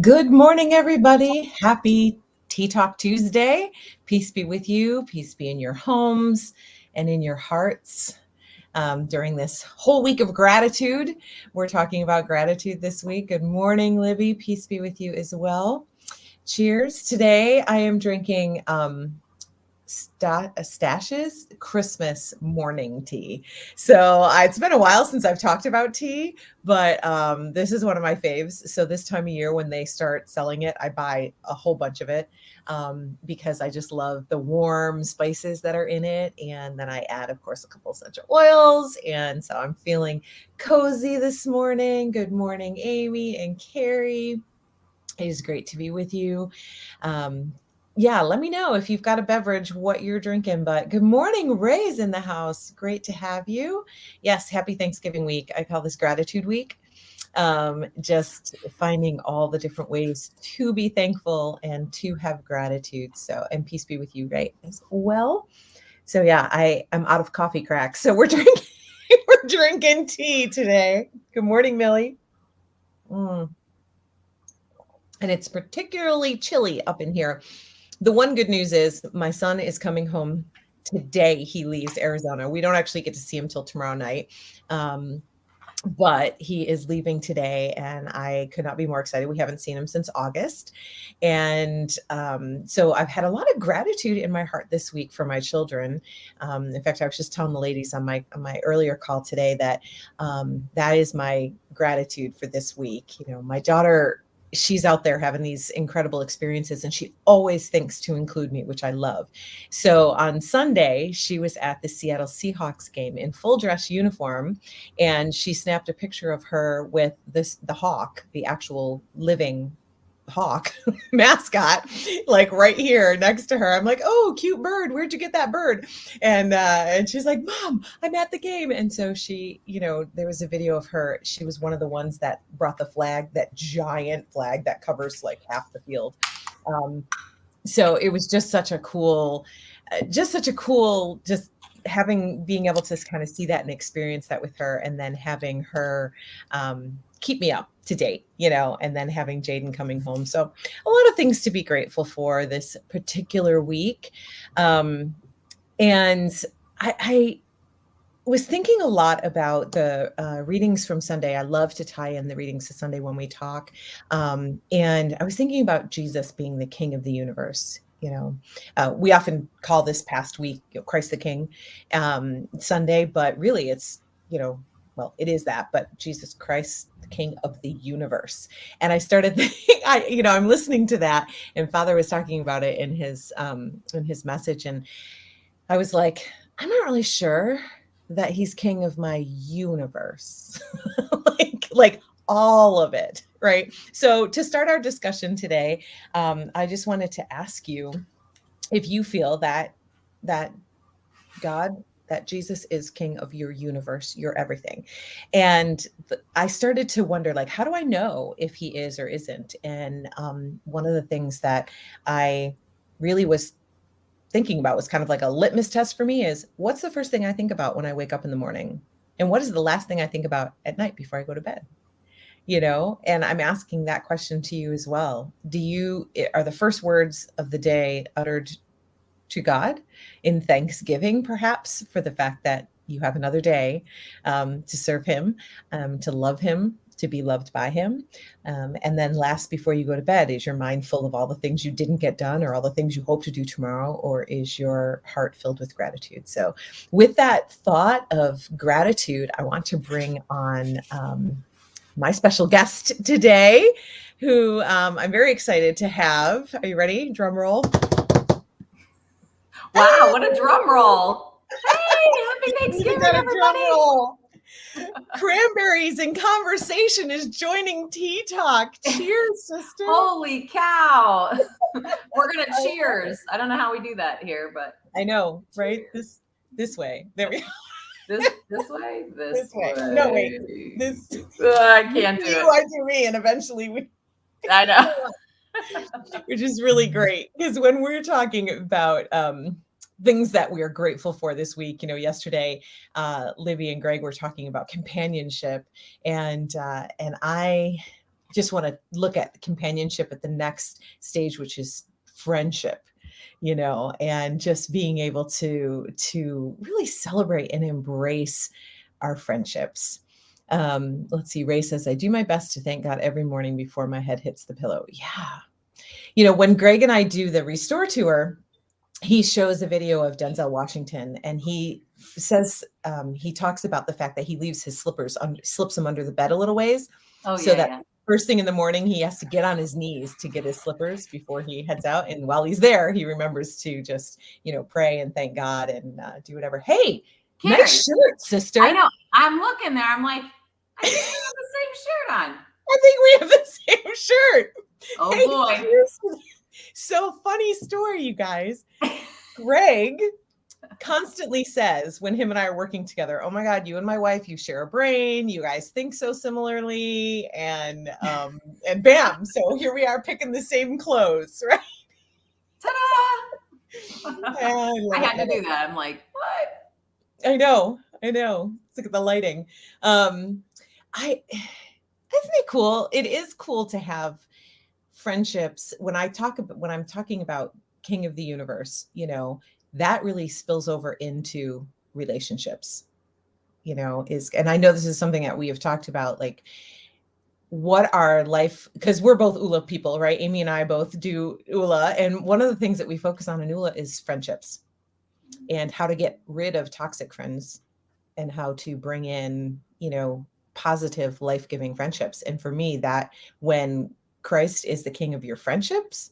Good morning, everybody. Happy Tea Talk Tuesday. Peace be with you. Peace be in your homes and in your hearts. During this whole week of gratitude, we're talking about gratitude this week. Good morning, Libby. Peace be with you as well. Cheers. Today, I am drinking Stash's Christmas morning tea. So it's been a while since I've talked about tea, but this is one of my faves. So this time of year when they start selling it, I buy a whole bunch of it because I just love the warm spices that are in it. And then I add, of course, a couple essential oils. And so I'm feeling cozy this morning. Good morning, Amy and Carrie. It is great to be with you. Yeah, let me know if you've got a beverage, what you're drinking. But good morning, Ray's in the house. Great to have you. Yes, happy Thanksgiving week. I call this gratitude week. Just finding all the different ways to be thankful and to have gratitude. So, and peace be with you, Ray, as well. So yeah, I am out of coffee cracks. So we're drinking, we're drinking tea today. Good morning, Millie. And it's particularly chilly up in here. The one good news is my son is coming home today. He leaves Arizona. We don't actually get to see him till tomorrow night. But he is leaving today, and I could not be more excited. We haven't seen him since August. And so I've had a lot of gratitude in my heart this week for my children. In fact, I was just telling the ladies on my earlier call today that that is my gratitude for this week. You know, my daughter, she's out there having these incredible experiences, and she always thinks to include me, which I love. So on Sunday, she was at the Seattle Seahawks game in full dress uniform, and she snapped a picture of her with the hawk, the actual living hawk mascot, like right here next to her. I'm like, oh, cute bird. Where'd you get that bird? And she's like, Mom, I'm at the game. And so she, you know, there was a video of her. She was one of the ones that brought the flag, that giant flag that covers like half the field. So it was just such a cool, just being able to kind of see that and experience that with her, and then having her keep me up to date, you know, and then having Jaden coming home. So a lot of things to be grateful for this particular week. And I was thinking a lot about the readings from Sunday. I love to tie in the readings to Sunday when we talk. And I was thinking about Jesus being the King of the universe. You know, we often call this past week, you know, Christ the King Sunday, but really it's, you know, well, it is that, but Jesus Christ, the King of the universe. And I started thinking, I'm listening to that, and Father was talking about it in his message, and I was like, I'm not really sure that he's king of my universe, like all of it, right? So to start our discussion today, I just wanted to ask you if you feel that God, that Jesus is king of your universe, your everything. And I started to wonder, like, how do I know if he is or isn't? And one of the things that I really was thinking about was kind of like a litmus test for me is, what's the first thing I think about when I wake up in the morning? And what is the last thing I think about at night before I go to bed? You know, and I'm asking that question to you as well. Are the first words of the day uttered to God in thanksgiving, perhaps, for the fact that you have another day to serve him, to love him, to be loved by him? And then last, before you go to bed, is your mind full of all the things you didn't get done or all the things you hope to do tomorrow, or is your heart filled with gratitude? So with that thought of gratitude, I want to bring on my special guest today, who I'm very excited to have. Are you ready? Drum roll. Wow, what a drum roll. Hey, happy Thanksgiving, everybody. Cranberries in Conversation is joining Tea Talk. Cheers, sister. Holy cow. We're going to cheers. I don't know how we do that here, but. I know, right? This way. There we go. This way? This way. No, wait. This. I can't do it. I do me, and eventually we. I know. Which is really great, because when we're talking about things that we are grateful for this week, you know, yesterday, Libby and Greg were talking about companionship, and I just want to look at companionship at the next stage, which is friendship, and just being able to really celebrate and embrace our friendships. Let's see. Ray says, I do my best to thank God every morning before my head hits the pillow. Yeah. When Greg and I do the Restore tour, he shows a video of Denzel Washington, and he says, he talks about the fact that he leaves his slips them under the bed a little ways. Oh, so yeah, that yeah. first thing in the morning, he has to get on his knees to get his slippers before he heads out. And while he's there, he remembers to just, pray and thank God and do whatever. Hey, Carrie, nice shirt, sister. I know. I'm looking there. I'm like, I think we have the same shirt on. I think we have the same shirt. Oh, Hey, boy. seriously. So funny story, you guys. Greg constantly says when him and I are working together, oh my God, you and my wife, you share a brain. You guys think so similarly. And bam. So here we are picking the same clothes, right? Ta-da! I had to do that. I'm like, what? I know. Look at the lighting. Isn't it cool? It is cool to have friendships. When I'm talking about King of the Universe, that really spills over into relationships, and I know this is something that we have talked about, like what our life, because we're both ULA people, right? Amy and I both do ULA. And one of the things that we focus on in ULA is friendships and how to get rid of toxic friends and how to bring in, positive, life-giving friendships. And for me, that when Christ is the king of your friendships,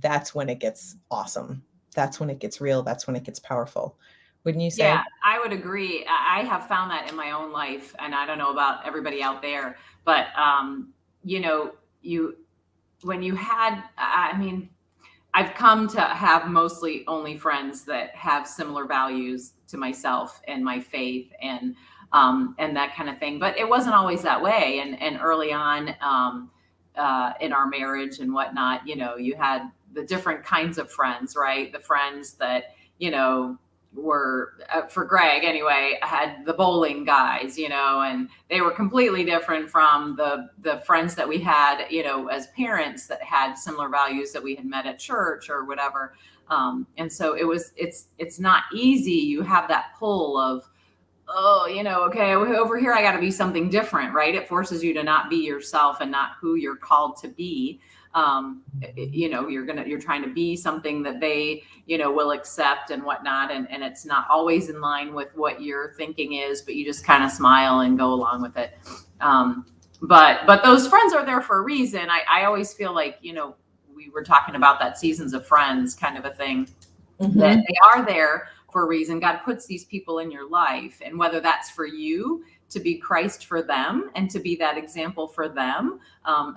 that's when it gets awesome. That's when it gets real. That's when it gets powerful. Wouldn't you say? Yeah, I would agree. I have found that in my own life, and I don't know about everybody out there, but I've come to have mostly only friends that have similar values to myself and my faith and that kind of thing. But it wasn't always that way. And early on in our marriage and whatnot, you had the different kinds of friends, right? The friends that, were for Greg anyway, had the bowling guys, and they were completely different from the friends that we had, as parents that had similar values that we had met at church or whatever. And so it's not easy. You have that pull of, okay, over here, I got to be something different, right? It forces you to not be yourself and not who you're called to be. You're trying to be something that they, will accept and whatnot. And it's not always in line with what your thinking is, but you just kind of smile and go along with it. But those friends are there for a reason. I always feel like, we were talking about that seasons of friends kind of a thing, Mm-hmm. that they are there for a reason. God puts these people in your life, and whether that's for you to be Christ for them and to be that example for them,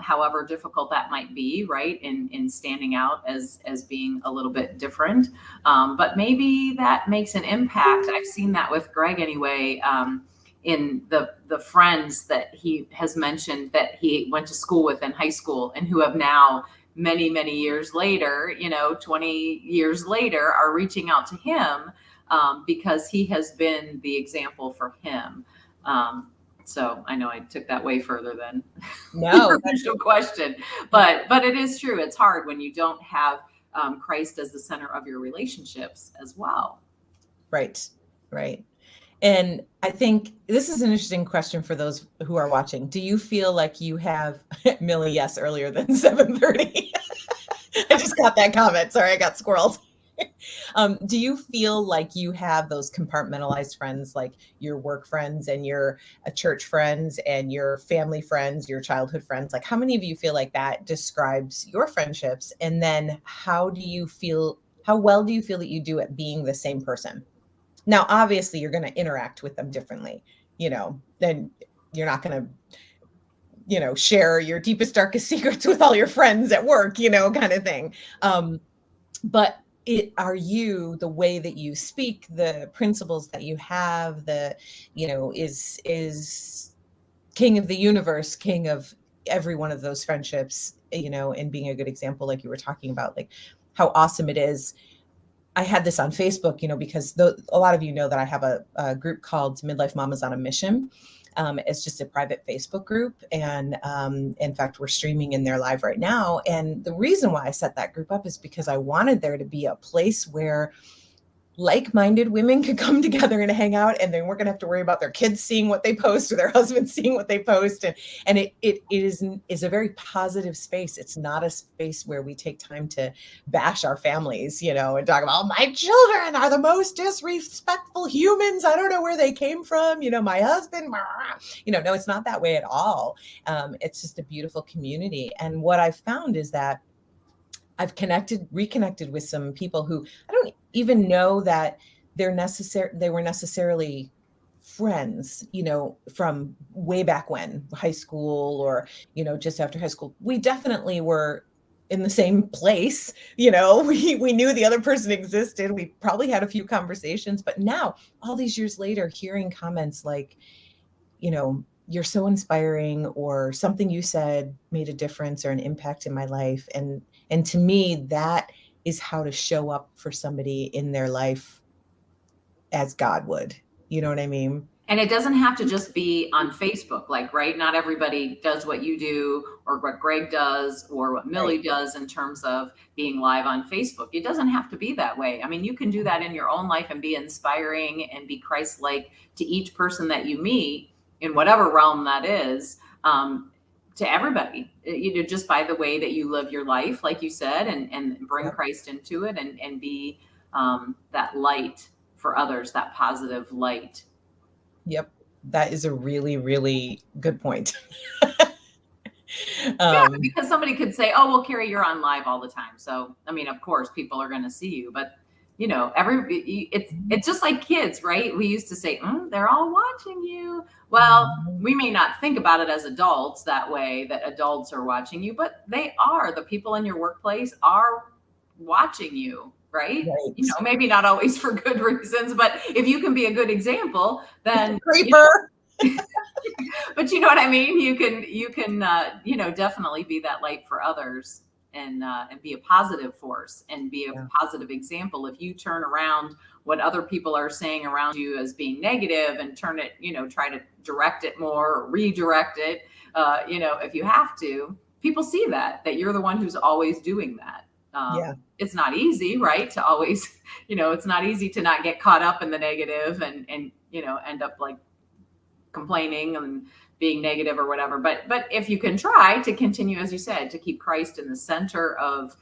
however difficult that might be, right? In standing out as being a little bit different. But maybe that makes an impact. I've seen that with Greg anyway, in the friends that he has mentioned that he went to school with in high school and who have now many, many years later, 20 years later, are reaching out to him because he has been the example for him. So I know I took that way further than your original question, but it is true. It's hard when you don't have Christ as the center of your relationships as well. Right. And I think this is an interesting question for those who are watching. Do you feel like you have Millie? Yes, earlier than 7:30. I just got that comment. Sorry, I got squirreled. Do you feel like you have those compartmentalized friends, like your work friends and your church friends and your family friends, your childhood friends? Like, how many of you feel like that describes your friendships? And then how well do you feel that you do at being the same person? Now, obviously, you're going to interact with them differently, then you're not going to, share your deepest, darkest secrets with all your friends at work, kind of thing. But are you, the way that you speak, the principles that you have, is king of the universe, king of every one of those friendships, and being a good example, like you were talking about, like how awesome it is I had this on Facebook, because a lot of you know that I have a group called Midlife Mamas on a Mission. It's just a private Facebook group. And in fact, we're streaming in there live right now. And the reason why I set that group up is because I wanted there to be a place where like-minded women could come together and hang out, and they weren't going to have to worry about their kids seeing what they post or their husbands seeing what they post. And it is a very positive space. It's not a space where we take time to bash our families, and talk about, my children are the most disrespectful humans. I don't know where they came from. My husband, no, it's not that way at all. It's just a beautiful community. And what I've found is that I've reconnected with some people who I don't even know that they were necessarily friends, from way back when, high school, or, just after high school. We definitely were in the same place, we knew the other person existed. We probably had a few conversations, but now, all these years later, hearing comments like, you're so inspiring, or something you said made a difference or an impact in my life. And to me, that is how to show up for somebody in their life as God would. You know what I mean? And it doesn't have to just be on Facebook, right? Not everybody does what you do, or what Greg does, or what Millie does in terms of being live on Facebook. It doesn't have to be that way. I mean, you can do that in your own life and be inspiring and be Christ-like to each person that you meet, in whatever realm that is, to everybody, just by the way that you live your life, like you said, and bring Christ into it, and be that light for others, that positive light. Yep. That is a really, really good point. Yeah, because somebody could say, oh, well, Carrie, you're on live all the time. So, I mean, of course, people are going to see you, but it's just like kids, right? We used to say, they're all watching you. Well, we may not think about it as adults that way, that adults are watching you, but they are. The people in your workplace are watching you, right? Maybe not always for good reasons, but if you can be a good example, then creeper. But you know what I mean? You can definitely be that light for others, and be a positive force, and be a positive example. If you turn around what other people are saying around you as being negative, and turn it, try to direct it more, or redirect it, if you have to, people see that you're the one who's always doing that. It's not easy, right? To always, it's not easy to not get caught up in the negative, and end up like complaining and being negative or whatever. But if you can try to continue, as you said, to keep Christ in the center of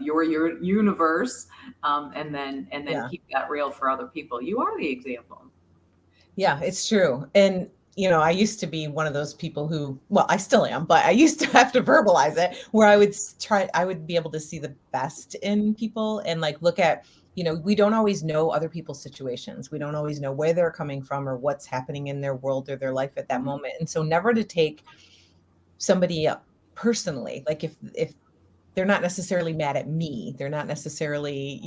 your universe, and then keep that real for other people, you are the example. Yeah, it's true. And I used to be one of those people who, well, I still am, but I used to have to verbalize it, where I would be able to see the best in people, and like look at, we don't always know other people's situations. We don't always know where they're coming from, or what's happening in their world or their life at that moment. And so never to take somebody up personally. Like if they're not necessarily mad at me, they're not necessarily,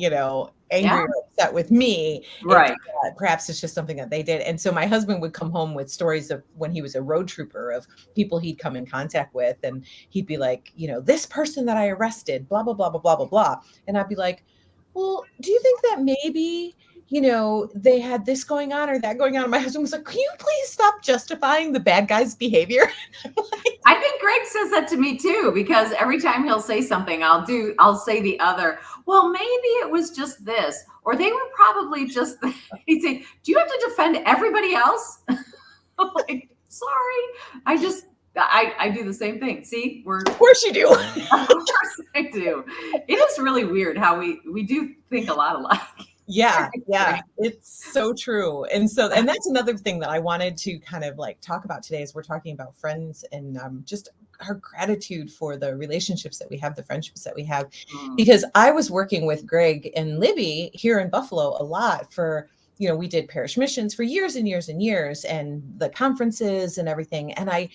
angry or upset with me. Right. Perhaps it's just something that they did. And so my husband would come home with stories of when he was a road trooper, of people he'd come in contact with. And he'd be like, this person that I arrested, blah, blah, blah, blah, blah, blah, blah. And I'd be like, well, do you think that maybe, they had this going on or that going on? And my husband was like, can you please stop justifying the bad guy's behavior? I think Greg says that to me too, because every time he'll say something, I'll say the other, well, maybe it was just this, or they were probably just, he'd say, do you have to defend everybody else? I'm like, sorry. I do the same thing. See, of course you do. Of course I do. It is really weird how we do think a lot alike. Yeah. It's so true. And that's another thing that I wanted to kind of like talk about today, as we're talking about friends, and just our gratitude for the relationships that we have, the friendships that we have. Because I was working with Greg and Libby here in Buffalo a lot for, we did parish missions for years and years and years, and the conferences and everything. And I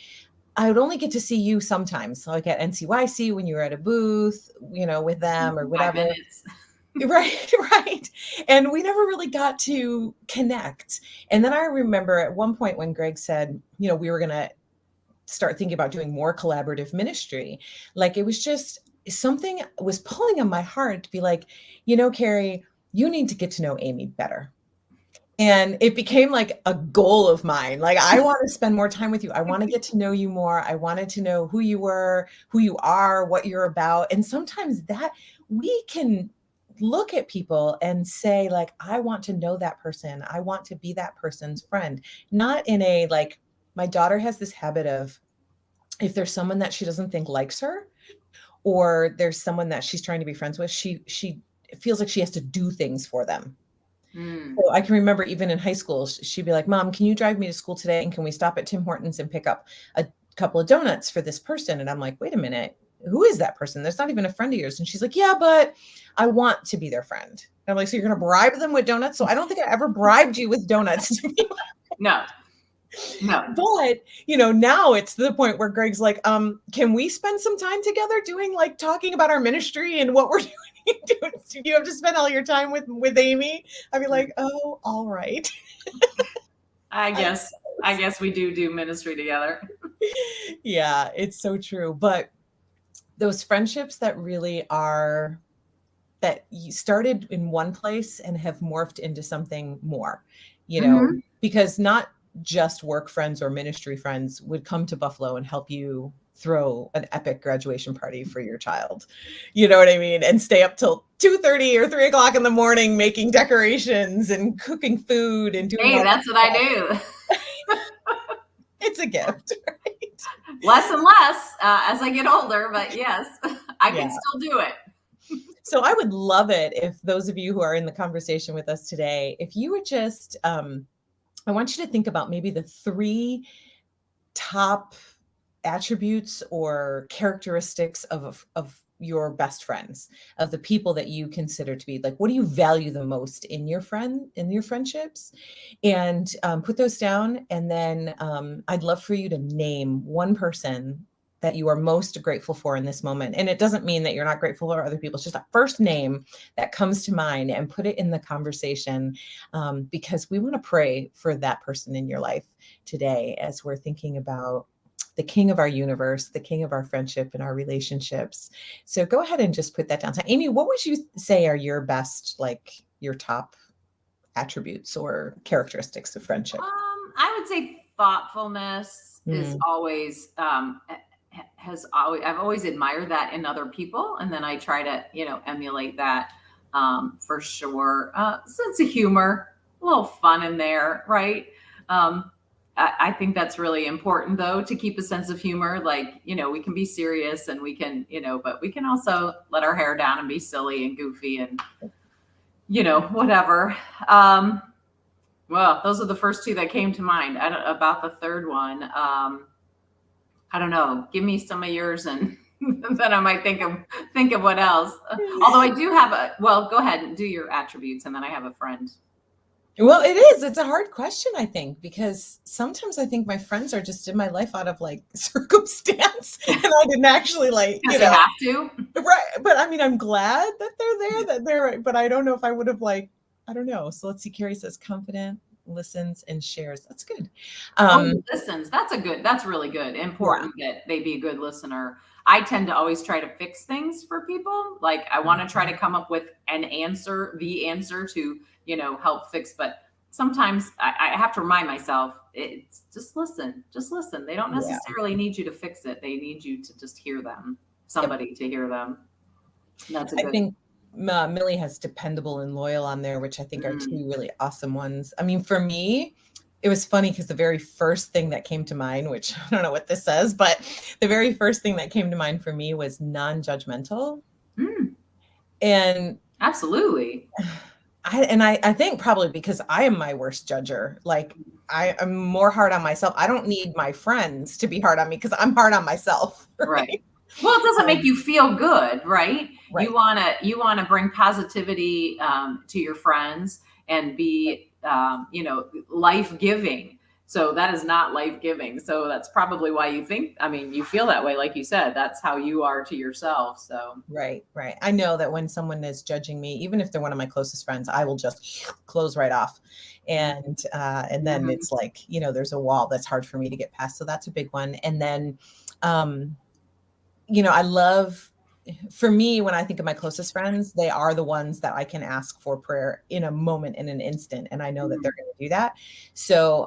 would only get to see you sometimes, like at NCYC when you were at a booth, with them or whatever. Right. And we never really got to connect. And then I remember at one point when Greg said, we were going to start thinking about doing more collaborative ministry. Like, it was just, something was pulling on my heart to be like, Carrie, you need to get to know Amy better. And it became like a goal of mine. Like, I want to spend more time with you. I want to get to know you more. I wanted to know who you were, who you are, what you're about. And sometimes that we can look at people and say, like, I want to know that person. I want to be that person's friend. Not in a like, my daughter has this habit of, if there's someone that she doesn't think likes her, or there's someone that she's trying to be friends with, she feels like she has to do things for them. So I can remember even in high school, she'd be like, Mom, can you drive me to school today? And can we stop at Tim Hortons and pick up a couple of donuts for this person? And I'm like, wait a minute, who is that person? That's not even a friend of yours. And she's like, yeah, but I want to be their friend. And I'm like, so you're going to bribe them with donuts? So I don't think I ever bribed you with donuts. No. But, now it's to the point where Greg's like, can we spend some time together doing, like, talking about our ministry and what we're doing? Do you have to spend all your time with Amy? I'd be like, oh, all right. I guess we do ministry together. Yeah, it's so true. But those friendships that really are, that you started in one place and have morphed into something more, because not just work friends or ministry friends would come to Buffalo and help you throw an epic graduation party for your child. You know what I mean? And stay up till 2:30 or 3:00 in the morning, making decorations and cooking food and doing. Hey, that's what I do. It's a gift, right? Less and less as I get older, but yes, I can still do it. So I would love it if those of you who are in the conversation with us today, if you would just, I want you to think about maybe the 3 top attributes or characteristics of your best friends, of the people that you consider to be like, what do you value the most in your friendships? And put those down. And then I'd love for you to name one person that you are most grateful for in this moment. And it doesn't mean that you're not grateful for other people. It's just a first name that comes to mind, and put it in the conversation, because we want to pray for that person in your life today as we're thinking about the king of our universe, the king of our friendship and our relationships. So go ahead and just put that down. So Amy, what would you say are your best, like your top attributes or characteristics of friendship? I would say thoughtfulness is always, I've always admired that in other people. And then I try to, emulate that for sure. Sense of humor, a little fun in there, right? I think that's really important, though, to keep a sense of humor. Like, we can be serious and we can, but we can also let our hair down and be silly and goofy and, whatever. Well, those are the first 2 that came to mind. About the third one. I don't know. Give me some of yours, and then I might think of what else. Although I do have well, go ahead and do your attributes, and then I have a friend. Well, it's a hard question, I think, because sometimes I think my friends are just in my life out of like circumstance, and I didn't actually like, you have to. Right. But I mean, I'm glad that they're there, that they're right. But I don't know if I would have like, I don't know. So let's see. Carrie says confident, listens, and shares. That's good. Listens. That's really good. Important that they be a good listener. I tend to always try to fix things for people. Like, I want to try to come up with the answer to, help fix. But sometimes I have to remind myself, it's just listen. They don't necessarily need you to fix it. They need you to just hear them, somebody to hear them. That's I think Millie has dependable and loyal on there, which I think are 2 really awesome ones. I mean, for me, it was funny because the very first thing that came to mind, which I don't know what this says, but the very first thing that came to mind for me was non-judgmental. And absolutely. I think probably because I am my worst judger. Like, I am more hard on myself. I don't need my friends to be hard on me because I'm hard on myself. Right. Well, it doesn't make you feel good, right? You want to bring positivity to your friends and be, life-giving. So that is not life-giving. So that's probably why you feel that way. Like you said, that's how you are to yourself. So. Right. I know that when someone is judging me, even if they're one of my closest friends, I will just close right off. And then it's like, there's a wall that's hard for me to get past. So that's a big one. And then, I love for me, when I think of my closest friends, they are the ones that I can ask for prayer in a moment, in an instant, and I know that they're going to do that. So,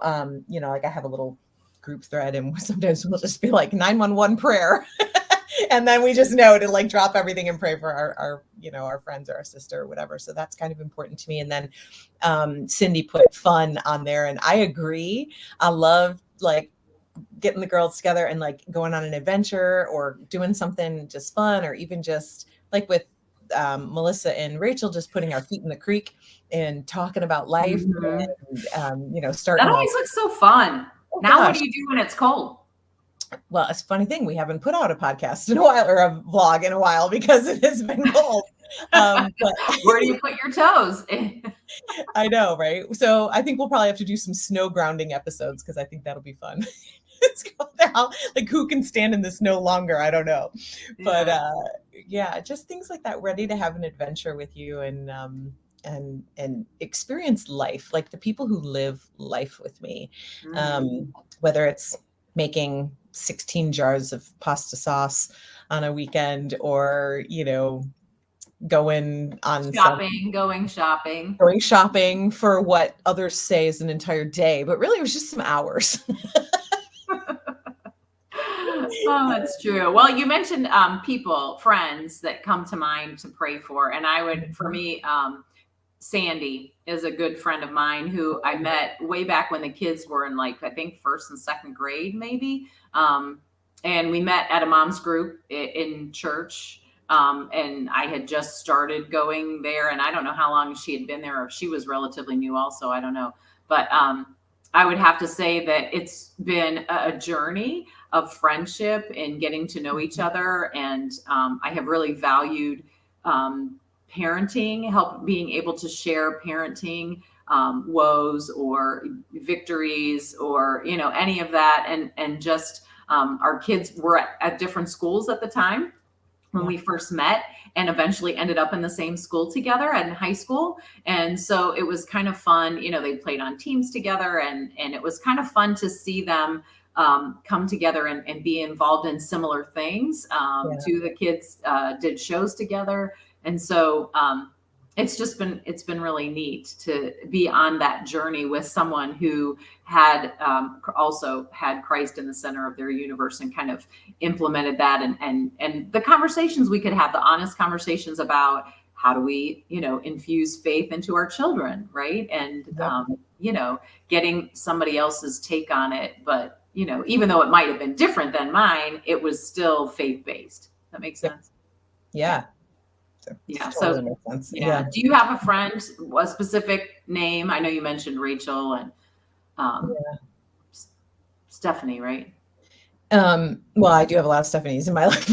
like I have a little group thread, and sometimes we'll just be like 911 prayer, and then we just know to like drop everything and pray for our friends or our sister or whatever. So that's kind of important to me. And then Cindy put fun on there, and I agree. I love like getting the girls together and like going on an adventure or doing something just fun, or even just like with Melissa and Rachel, just putting our feet in the creek and talking about life, and That starting like, always looks so fun. oh Now, what gosh. do you do when it's cold? Well, it's a funny thing. We haven't put out a podcast in a while, or a vlog in a while, because it has been cold. But Where do you put your toes? I know, right? So I think we'll probably have to do some snow grounding episodes, because I think that'll be fun. It's cold now. Like, who can stand in the snow longer? I don't know. But yeah, just things like that, ready to have an adventure with you, and experience life, like the people who live life with me. Whether it's making 16 jars of pasta sauce on a weekend, or going shopping for what others say is an entire day, but really it was just some hours. Oh, that's true. Well, you mentioned people, friends that come to mind to pray for. And I would, for me, Sandy is a good friend of mine who I met way back when the kids were in, like, I think first and second grade, maybe. And we met at a mom's group in church. And I had just started going there, and I don't know how long she had been there, or if she was relatively new also, I don't know. But I would have to say that it's been a journey of friendship and getting to know each other. And I have really valued parenting, being able to share parenting woes or victories, or any of that. And just our kids were at different schools at the time when we first met, and eventually ended up in the same school together in high school. And so it was kind of fun. They played on teams together, and it was kind of fun to see them come together and be involved in similar things. Two of the kids did shows together. And so it's been really neat to be on that journey with someone who had also had Christ in the center of their universe, and kind of implemented that, and the conversations we could have, the honest conversations about how do we infuse faith into our children, right? And getting somebody else's take on it, but even though it might have been different than mine, it was still faith-based. That makes sense. Yeah. Yeah. Totally So makes sense. yeah. Do you have a friend, a specific name? I know you mentioned Rachel and Stephanie, right? Well, I do have a lot of Stephanies in my life,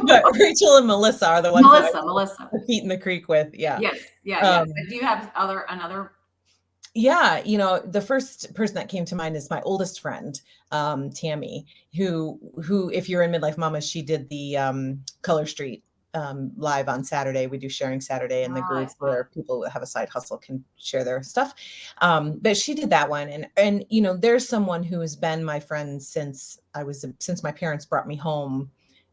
but Rachel and Melissa are the ones. Melissa. Feet in the creek with. Yeah. Yes. Yeah. But do you have another? Yeah, the first person that came to mind is my oldest friend, Tammy, who, if you're in Midlife Mamas, she did the Color Street live on Saturday. We do Sharing Saturday in the group where people that have a side hustle can share their stuff. But she did that one, and there's someone who has been my friend since my parents brought me home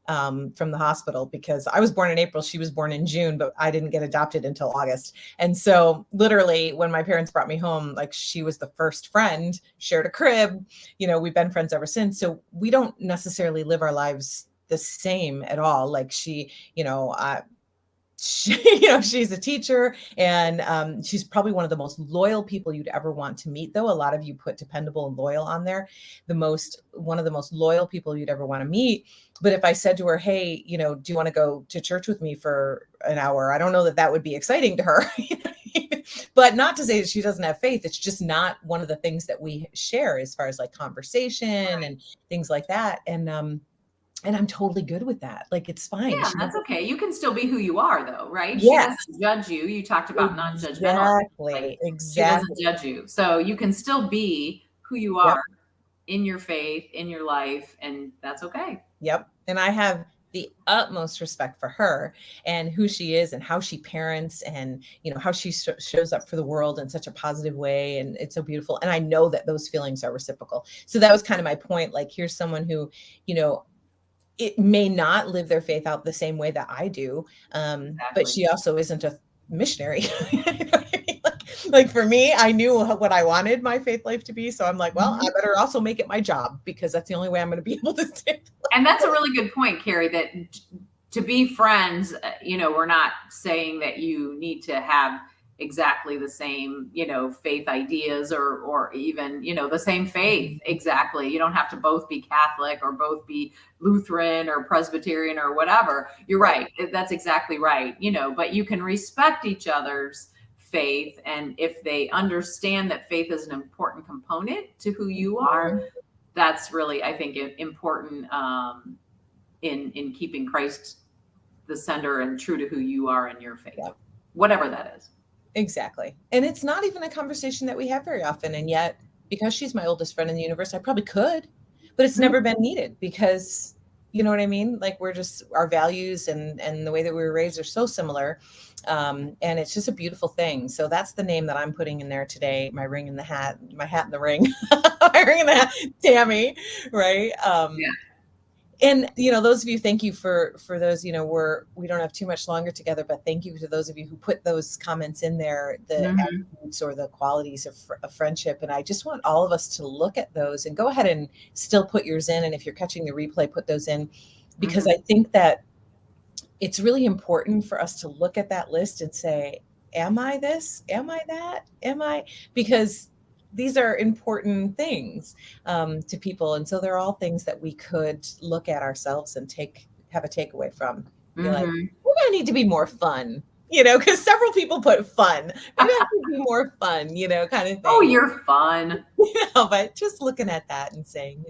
from the hospital, because I was born in April, she was born in June, but I didn't get adopted until August. And so literally when my parents brought me home, like, she was the first friend, shared a crib, we've been friends ever since. So we don't necessarily live our lives the same at all. Like, she's a teacher, and she's probably one of the most loyal people you'd ever want to meet, though. A lot of you put dependable and loyal on there. One of the most loyal people you'd ever want to meet. But if I said to her, hey, do you want to go to church with me for an hour? I don't know that would be exciting to her. But not to say that she doesn't have faith. It's just not one of the things that we share as far as like conversation and things like that. And I'm totally good with that. Like, it's fine. Yeah, that's okay. You can still be who you are, though, right? Yes. She doesn't judge you. You talked about non-judgmental. Exactly. She doesn't judge you. So you can still be who you are in your faith, in your life, and that's okay. Yep. And I have the utmost respect for her and who she is and how she parents, and how she shows up for the world in such a positive way, and it's so beautiful. And I know that those feelings are reciprocal. So that was kind of my point. Like, here's someone who it may not live their faith out the same way that I do. But Exactly. she also isn't a missionary. You know what I mean? Like for me, I knew what I wanted my faith life to be. So I'm like, well, I Mhm. better also make it my job because that's the only way I'm going to be able to stay. And that's a really good point, Carrie, that to be friends, we're not saying that you need to have exactly the same, faith ideas or even, the same faith. Exactly. You don't have to both be Catholic or both be Lutheran or Presbyterian or whatever. You're Right. right. That's exactly right. But you can respect each other's faith. And if they understand that faith is an important component to who you are, Mhm. that's really, I think, important in keeping Christ the center and true to who you are in your faith, Yeah, whatever that is. exactly. And it's not even a conversation that we have very often. And yet, because she's my oldest friend in the universe, I probably could, but it's Mhm. never been needed because you know what I mean? Like we're just our values and the way that we were raised are so similar. And it's just a beautiful thing. So that's the name that I'm putting in there today. My ring in the hat, my hat in the ring, my ring in the hat, Tammy, right? Yeah. And those of you, thank you for those. We don't have too much longer together, but thank you to those of you who put those comments in there, the Mhm. attributes or the qualities of friendship. And I just want all of us to look at those and go ahead and still put yours in. And if you're catching the replay, put those in, because Mhm. I think that it's really important for us to look at that list and say, am I this? Am I that? Am I? Because these are important things to people. And so they're all things that we could look at ourselves and have a takeaway from. Be like, Mhm. we're going to need to be more fun, because several people put fun. Maybe I could be more fun, kind of Oh, thing. you're fun. But just looking at that and saying,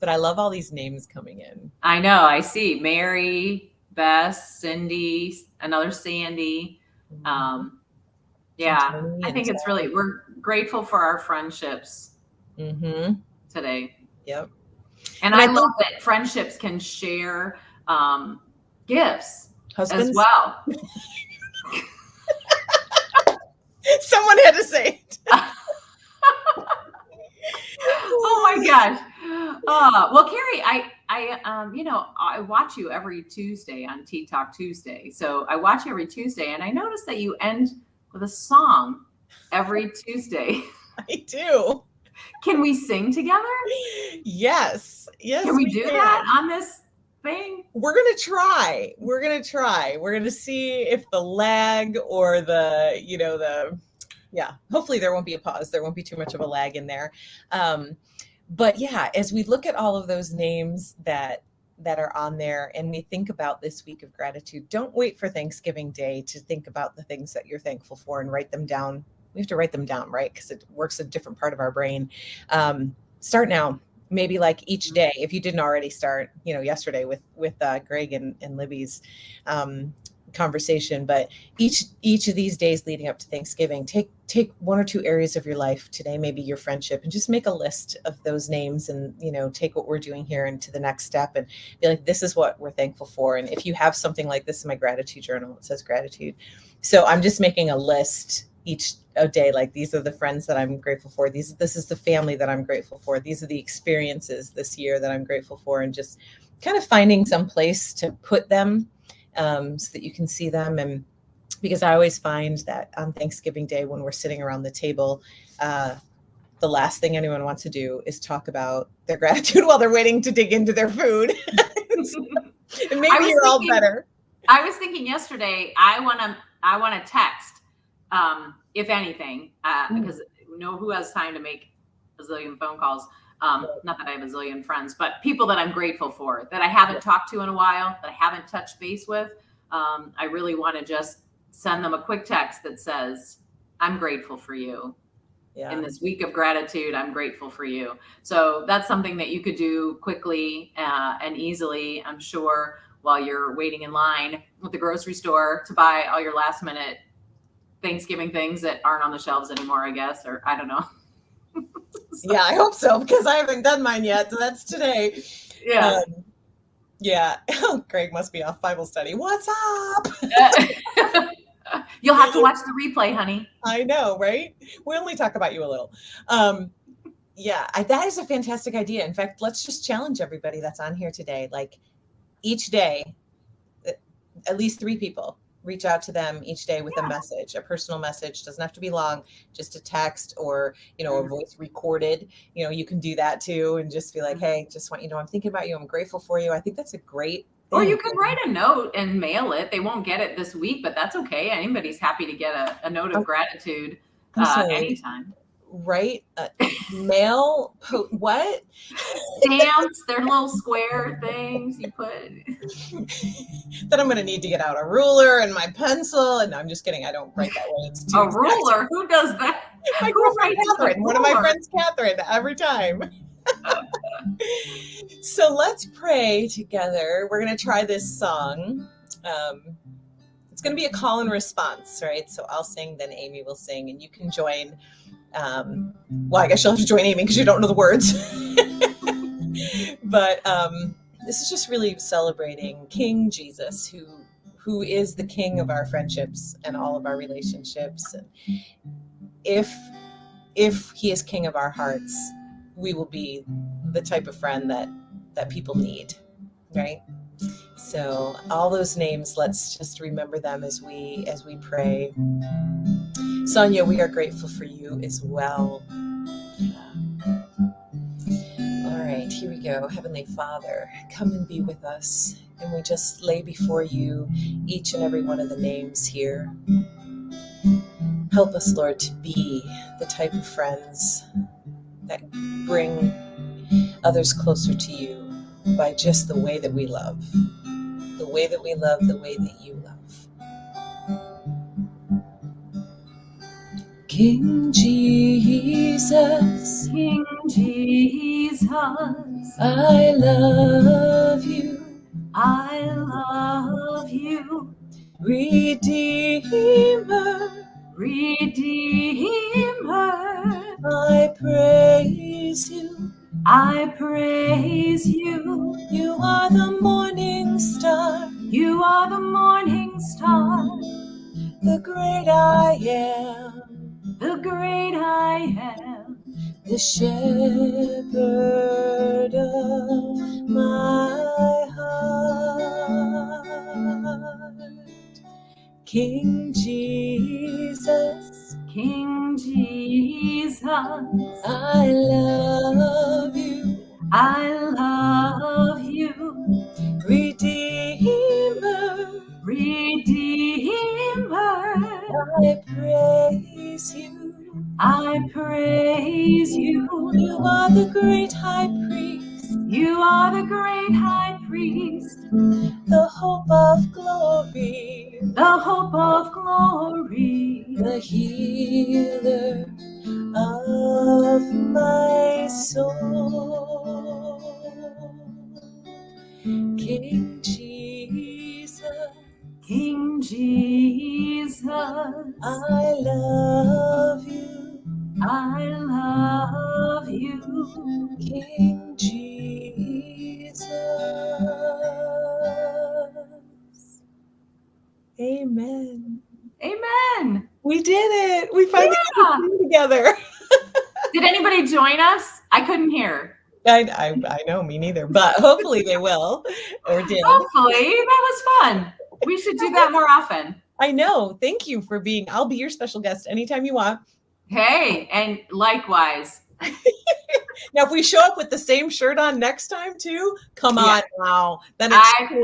but I love all these names coming in. I know. I see Mary, Bess, Cindy, another Sandy. Mhm. Um, And yeah, Tony I and think it's really, we're grateful for our friendships Mhm. today. Yep. And And I I love think that friendships can share gifts as husbands, well. someone had to say it. Oh my gosh. Well, Carrie, I watch you every Tuesday on Tea Talk Tuesday. So I watch you every Tuesday, and I noticed that you end with a song every Tuesday. I do. Can we sing together? Yes. Can Yes, we we do that can. on this thing? We're gonna try. We're gonna try. We're gonna see if the lag or yeah, hopefully there won't be a pause. There won't be too much of a lag in there. Um, but yeah, as we look at all of those names that are on there and we think about this week of gratitude, don't wait for Thanksgiving Day to think about the things that you're thankful for and write them down. We have to write them down, right? Because it works a different part of our brain. Start now. Maybe like each day, if you didn't already start, yesterday with Greg and Libby's conversation, but each of these days leading up to Thanksgiving, take one or two areas of your life today, maybe your friendship, and just make a list of those names and take what we're doing here into the next step and be like, this is what we're thankful for. And if you have something like this in my gratitude journal, it says gratitude. So I'm just making a list each a day, like these are the friends that I'm grateful for, this is the family that I'm grateful for, these are the experiences this year that I'm grateful for, and just kind of finding some place to put them so that you can see them. And because I always find that on Thanksgiving Day, when we're sitting around the table, the last thing anyone wants to do is talk about their gratitude while they're waiting to dig into their food. And I maybe was you're all thinking better. I was thinking yesterday. I want to text, if anything, Mm, because who has time to make a zillion phone calls. Not that I have a zillion friends, but people that I'm grateful for that I haven't talked to in a while, that I haven't touched base with. I really want to just send them a quick text that says, "I'm grateful for you." In yeah. this week of gratitude, I'm grateful for you. So that's something that you could do quickly and easily, I'm sure, while you're waiting in line at the grocery store to buy all your last minute Thanksgiving things that aren't on the shelves anymore, I guess, or I don't know. So, Yeah, I hope so because I haven't done mine yet. So that's today. yeah. Um, yeah. Oh, Greg must be off Bible study. What's up? You'll have to watch the replay, honey. I know, right? We only talk about you a little. Um, yeah, that is a fantastic idea. In fact, let's just challenge everybody that's on here today. Like, each day, at least 3 people, reach out to them each day with a message, a personal message. Doesn't have to be long, just a text or, a voice recorded. You can do that too, and just be like, hey, just want you to know I'm thinking about you. I'm grateful for you. I think that's a great thing. Or you can write a note and mail it. They won't get it this week, but that's okay. Anybody's happy to get a note of gratitude anytime. Right? Mail, what? Stamps, they're little square things you put. Then I'm going to need to get out a ruler and my pencil. And no, I'm just kidding. I don't write that way. It's too a ruler? Who does that? My girlfriend Catherine, one of my friends, Catherine, every time. So let's pray together. We're going to try this song. It's going to be a call and response, right? So I'll sing, then Amy will sing, and you can join. Well, I guess you'll have to join Amy because you don't know the words. But this is just really celebrating King Jesus, who is the king of our friendships and all of our relationships. And if he is king of our hearts, we will be the type of friend that people need, right? So all those names, let's just remember them as we pray. Sonia, we are grateful for you as well. All right, here we go. Heavenly Father, come and be with us. And we just lay before you each and every one of the names here. Help us, Lord, to be the type of friends that bring others closer to you by just the way that we love. The way that we love, the way that you love. King Jesus, King Jesus, I love you. I love you. Redeemer, Redeemer, I praise you. I praise you. You are the morning star. You are the morning star. The great I am. The great I am. The shepherd of my heart. King Jesus, King Jesus, I love you. I love you. Redeemer, Redeemer, I praise you. I praise you. You are the great high priest. You are the great high priest. The hope of glory. The hope of glory. The healer of my soul. King Jesus, King Jesus, I love you. I love you. King Jesus. Amen. Amen. We did it. We finally got to sing together. Did anybody join us? I couldn't hear. I know, me neither, but hopefully they will, or did. Hopefully, that was fun. We should do that more often. I know. Thank you for I'll be your special guest anytime you want. Hey, and likewise. Now, if we show up with the same shirt on next time too, come on now. Then it's I think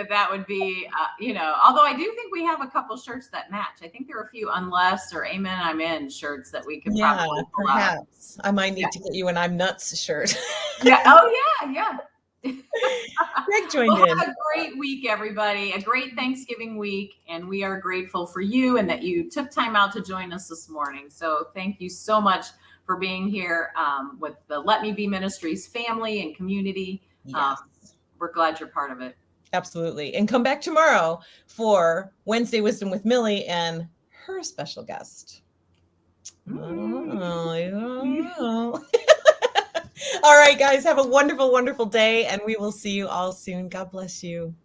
that would be, although I do think we have a couple shirts that match. I think there are a few unless or amen, I'm in shirts that we could probably pull perhaps. I might need to get you an I'm nuts shirt. Yeah. Oh, yeah. Greg joined in. Have a great week, everybody. A great Thanksgiving week. And we are grateful for you and that you took time out to join us this morning. So thank you so much for being here with the Let Me Be Ministries family and community. Yes. We're glad you're part of it. Absolutely. And come back tomorrow for Wednesday Wisdom with Millie and her special guest. Oh. All right, guys, have a wonderful, wonderful day, and we will see you all soon. God bless you.